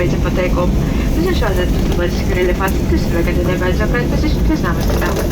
wejdzie pateką. Chociaż ładne tu zobaczyć elefant, też sobie do najbardziej okręt, też znamy sprawę.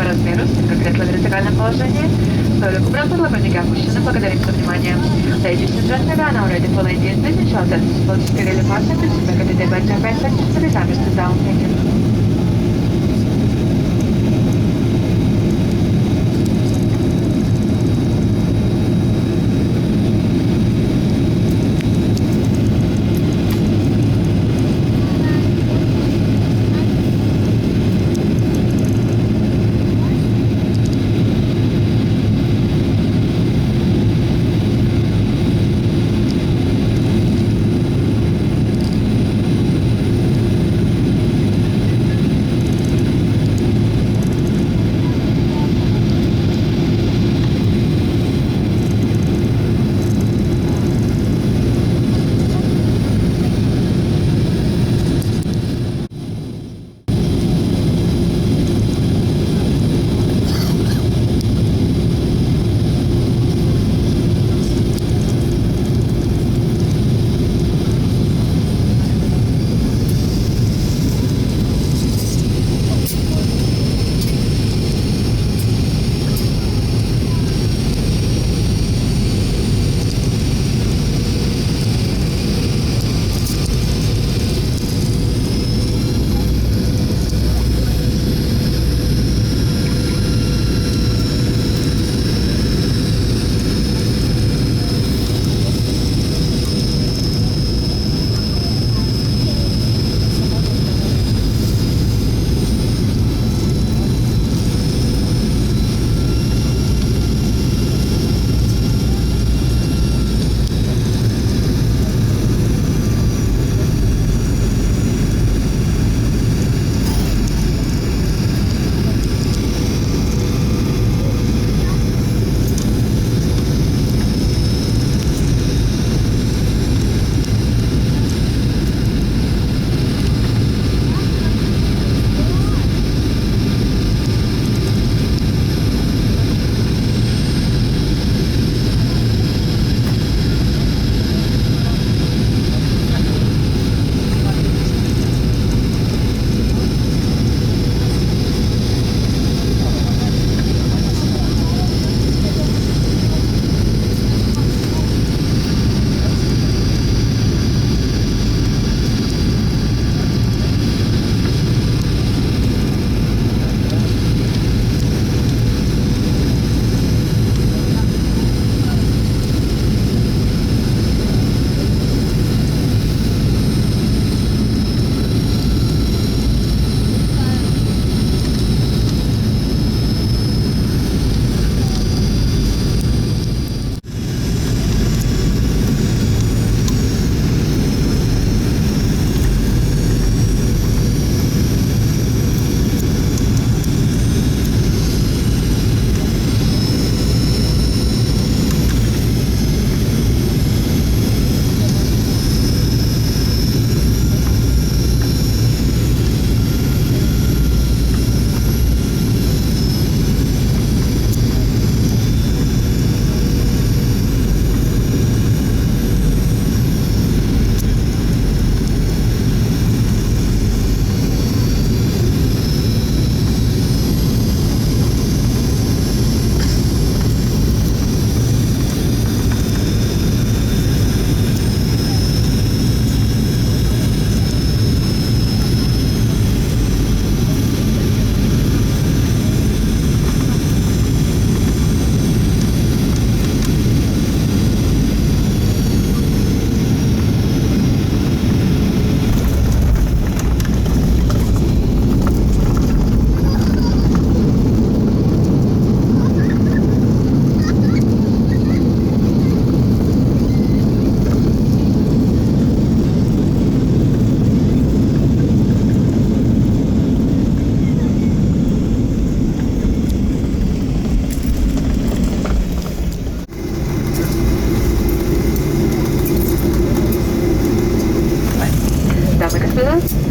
размеру, спинка кресла в вертикальном положении. Столик убран, подлокотники опущены. Благодарим за внимание. Ladies and gentlemen, we are now ready for landing. Please ensure that the spot is clearly fastened to the back of the departure by seconds to the time is down. Thank you.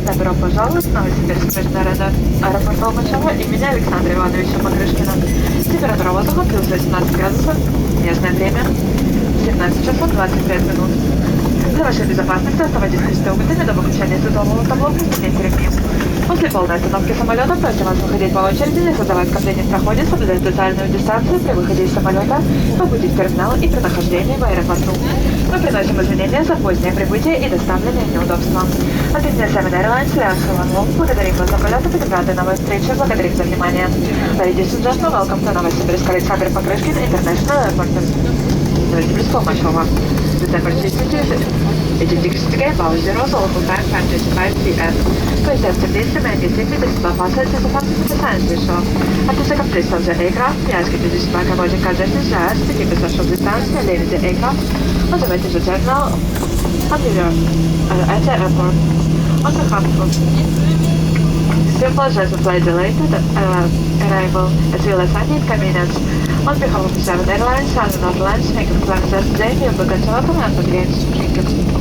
Добро пожаловать в Новосибирск международный аэропорт Толмачева имени Александра Ивановича Покрышкина. Температура воздуха плюс 18 градусов. Местное время 17 часов 25 минут. Для вашей безопасности оставайтесь в пристегнутыми до выключения светового табло. Пристегните ремни. После полной остановки самолета просим вас выходить по очереди, не создавать скопление в проходе, соблюдать социальную дистанцию при выходе из самолета, побудить персонал и при нахождении в аэропорту. Мы приносим извинения за позднее прибытие и доставленные неудобства. От имени Seven Airlines, Реакция Ланлов, благодарим вас за полет и рады новой встречи, благодарим за внимание. Ladies and gentlemen, welcome to Novosibirsk Alexander Покрышкин International Airport. Novosibirsk Fomalshova. December 16th. Egyptian ticket about 0, local time 5:25 p.m. Please after this, remain seated as the passage is affected to the science visual. After the complete of the aircraft, we ask you to disembark avoiding congestion jars to keep a social distance and leave the aircraft on the way to the terminal at the airport. On behalf of we apologize for flight delay to the arrival as well as any inconvenience. On behalf of Seven Airlines and Northern Airlines, thank you for flying us today. We will be continuing to have a great